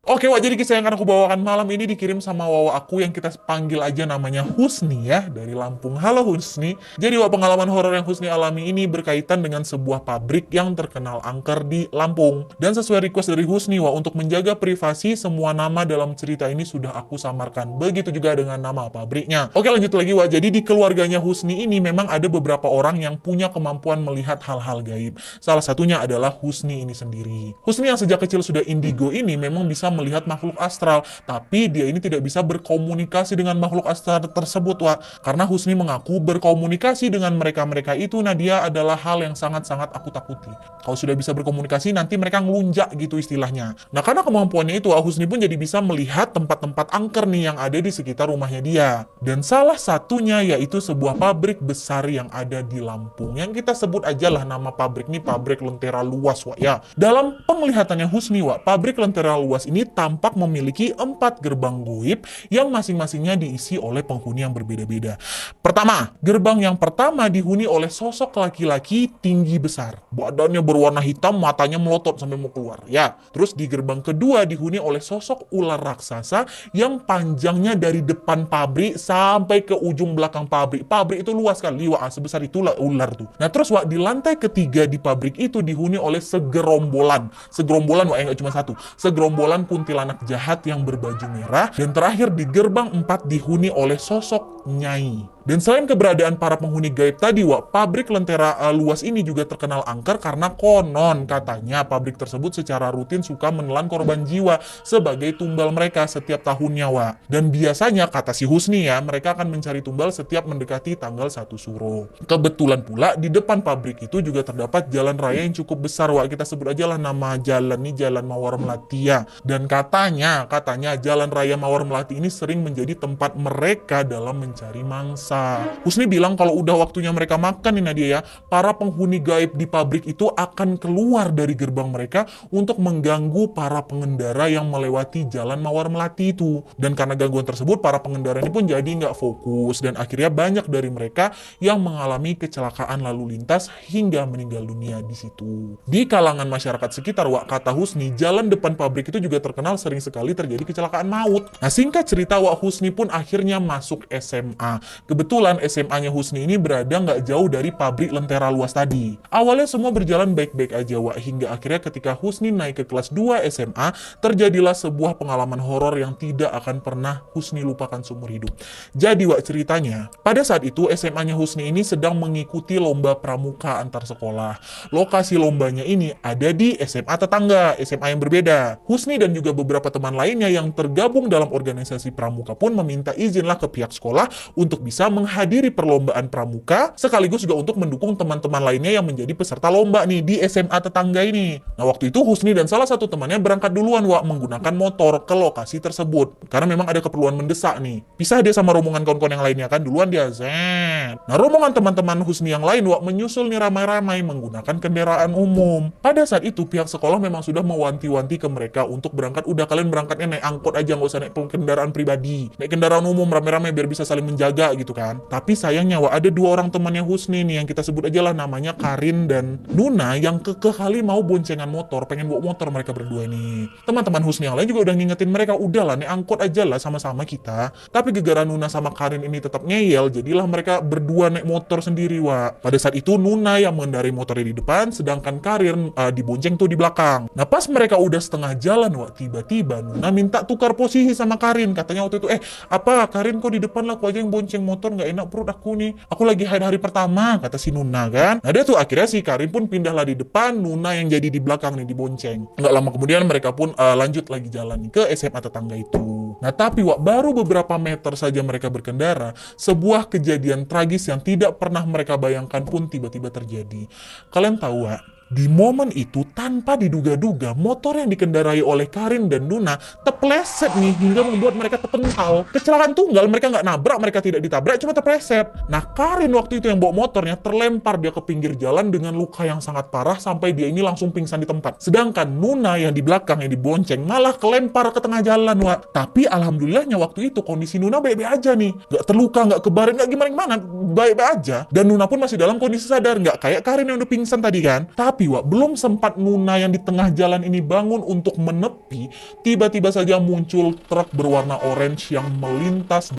Oke, Wak, jadi kisah yang akan aku bawakan malam ini dikirim sama Wawa aku yang kita panggil aja namanya Husni ya, dari Lampung. Halo Husni. Jadi Wak, pengalaman horor yang Husni alami ini berkaitan dengan sebuah pabrik yang terkenal angker di Lampung. Dan sesuai request dari Husni, Wak, untuk menjaga privasi, semua nama dalam cerita ini sudah aku samarkan. Begitu juga dengan nama pabriknya. Oke, lanjut lagi, Wak. Jadi di keluarganya Husni ini memang ada beberapa orang yang punya kemampuan melihat hal-hal gaib. Salah satunya adalah Husni ini sendiri. Husni yang sejak kecil sudah indigo ini memang bisa melihat makhluk astral, tapi dia ini tidak bisa berkomunikasi dengan makhluk astral tersebut, Wak. Karena Husni mengaku berkomunikasi dengan mereka-mereka itu, nah dia adalah hal yang sangat-sangat aku takuti. Kalau sudah bisa berkomunikasi, nanti mereka ngelunjak gitu istilahnya. Nah, karena kemampuannya itu, Wak, Husni pun jadi bisa melihat tempat-tempat angker nih yang ada di sekitar rumahnya dia. Dan salah satunya yaitu sebuah pabrik besar yang ada di Lampung. Yang kita sebut aja lah nama pabrik ini pabrik Lentera Luas, Wak, ya. Dalam penglihatannya Husni, Wak, pabrik Lentera Luas ini tampak memiliki 4 gerbang goib yang masing-masingnya diisi oleh penghuni yang berbeda-beda. Pertama, gerbang yang pertama dihuni oleh sosok laki-laki tinggi besar. Badannya berwarna hitam, matanya melotot sampai mau keluar. Ya, terus di gerbang kedua dihuni oleh sosok ular raksasa yang panjangnya dari depan pabrik sampai ke ujung belakang pabrik. Pabrik itu luas kali, Wak, sebesar itulah ular tuh. Nah, terus, Wak, di lantai ketiga di pabrik itu dihuni oleh segerombolan, Wak, nggak cuma satu. Segerombolan kuntilanak jahat yang berbaju merah. Dan terakhir di gerbang 4 dihuni oleh sosok Nyai. Dan selain keberadaan para penghuni gaib tadi, Wak, pabrik Lentera Luas ini juga terkenal angker karena konon katanya pabrik tersebut secara rutin suka menelan korban jiwa sebagai tumbal mereka setiap tahunnya, Wak. Dan biasanya, kata si Husni ya, mereka akan mencari tumbal setiap mendekati tanggal 1 Suro. Kebetulan pula di depan pabrik itu juga terdapat jalan raya yang cukup besar, Wak. Kita sebut aja lah nama jalan ini Jalan Mawar Melati ya. Dan katanya jalan raya Mawar Melati ini sering menjadi tempat mereka dalam mencari mangsa. Husni bilang kalau udah waktunya mereka makan nih Nadia ya, para penghuni gaib di pabrik itu akan keluar dari gerbang mereka untuk mengganggu para pengendara yang melewati jalan Mawar Melati itu. Dan karena gangguan tersebut, para pengendara ini pun jadi nggak fokus dan akhirnya banyak dari mereka yang mengalami kecelakaan lalu lintas hingga meninggal dunia di situ. Di kalangan masyarakat sekitar, Wak, kata Husni, jalan depan pabrik itu juga terkenal sering sekali terjadi kecelakaan maut. Nah, singkat cerita, Wak, Husni pun akhirnya masuk SMA. Kebetulan SMA-nya Husni ini berada nggak jauh dari pabrik Lentera Luas tadi. Awalnya semua berjalan baik-baik aja, Wak, hingga akhirnya ketika Husni naik ke kelas 2 SMA, terjadilah sebuah pengalaman horor yang tidak akan pernah Husni lupakan seumur hidup. Jadi, Wak, ceritanya, pada saat itu SMA-nya Husni ini sedang mengikuti lomba pramuka antar sekolah. Lokasi lombanya ini ada di SMA tetangga, SMA yang berbeda. Husni dan juga beberapa teman lainnya yang tergabung dalam organisasi pramuka pun meminta izinlah ke pihak sekolah untuk bisa menghadiri perlombaan pramuka, sekaligus juga untuk mendukung teman-teman lainnya yang menjadi peserta lomba nih di SMA tetangga ini. Nah, waktu itu Husni dan salah satu temannya berangkat duluan, Wak, menggunakan motor ke lokasi tersebut. Karena memang ada keperluan mendesak nih. Pisah dia sama rombongan kawan-kawan yang lainnya kan, duluan dia zet. Nah, rombongan teman-teman Husni yang lain, Wak, menyusul nih ramai-ramai menggunakan kendaraan umum. Pada saat itu pihak sekolah memang sudah mewanti-wanti ke mereka untuk berangkat, udah kalian berangkatnya naik angkot aja, nggak usah naik kendaraan pribadi. Naik kendaraan umum rame-rame biar bisa saling menjaga gitu kan. Tapi sayangnya, Wak, ada 2 orang temannya Husni nih yang kita sebut aja lah namanya Karin dan Nuna yang kekeh kali mau boncengan motor, pengen bawa motor mereka berdua nih. Teman-teman Husni yang lain juga udah ngingetin mereka, udahlah naik angkot aja lah sama-sama kita. Tapi gegara Nuna sama Karin ini tetap ngeyel, jadilah mereka berdua naik motor sendiri, Wak. Pada saat itu Nuna yang mengendarai motornya di depan, sedangkan Karin dibonceng tuh di belakang. Nah, pas mereka udah setengah jalan, Wak, tiba-tiba Nuna minta tukar posisi sama Karin. Katanya waktu itu, apa Karin kok di depan lah, aku aja yang bonceng motor, nggak enak perut aku nih. Aku lagi hari pertama, kata si Nuna kan. Nah, dia tuh akhirnya si Karin pun pindahlah di depan, Nuna yang jadi di belakang nih dibonceng. Nggak lama kemudian mereka pun lanjut lagi jalan ke SMA tetangga itu. Nah, tapi, Wak, baru beberapa meter saja mereka berkendara, sebuah kejadian tragis yang tidak pernah mereka bayangkan pun tiba-tiba terjadi. Kalian tahu, Wak, di momen itu, tanpa diduga-duga, motor yang dikendarai oleh Karin dan Nuna terpleset nih, hingga membuat mereka terpental. Kecelakaan tunggal, mereka nggak nabrak, mereka tidak ditabrak, cuma terpleset. Nah, Karin waktu itu yang bawa motornya terlempar dia ke pinggir jalan dengan luka yang sangat parah, sampai dia ini langsung pingsan di tempat. Sedangkan Nuna yang di belakang, yang dibonceng, malah kelempar ke tengah jalan, Wak. Tapi alhamdulillahnya waktu itu kondisi Nuna baik-baik aja nih. Nggak terluka, nggak kebaret, nggak gimana-gimana, baik-baik aja. Dan Nuna pun masih dalam kondisi sadar, nggak kayak Karin yang udah pingsan tadi kan. Tapi Tapi Wak, belum sempat Nuna yang di tengah jalan ini bangun untuk menepi, tiba-tiba saja muncul truk berwarna orange yang melintas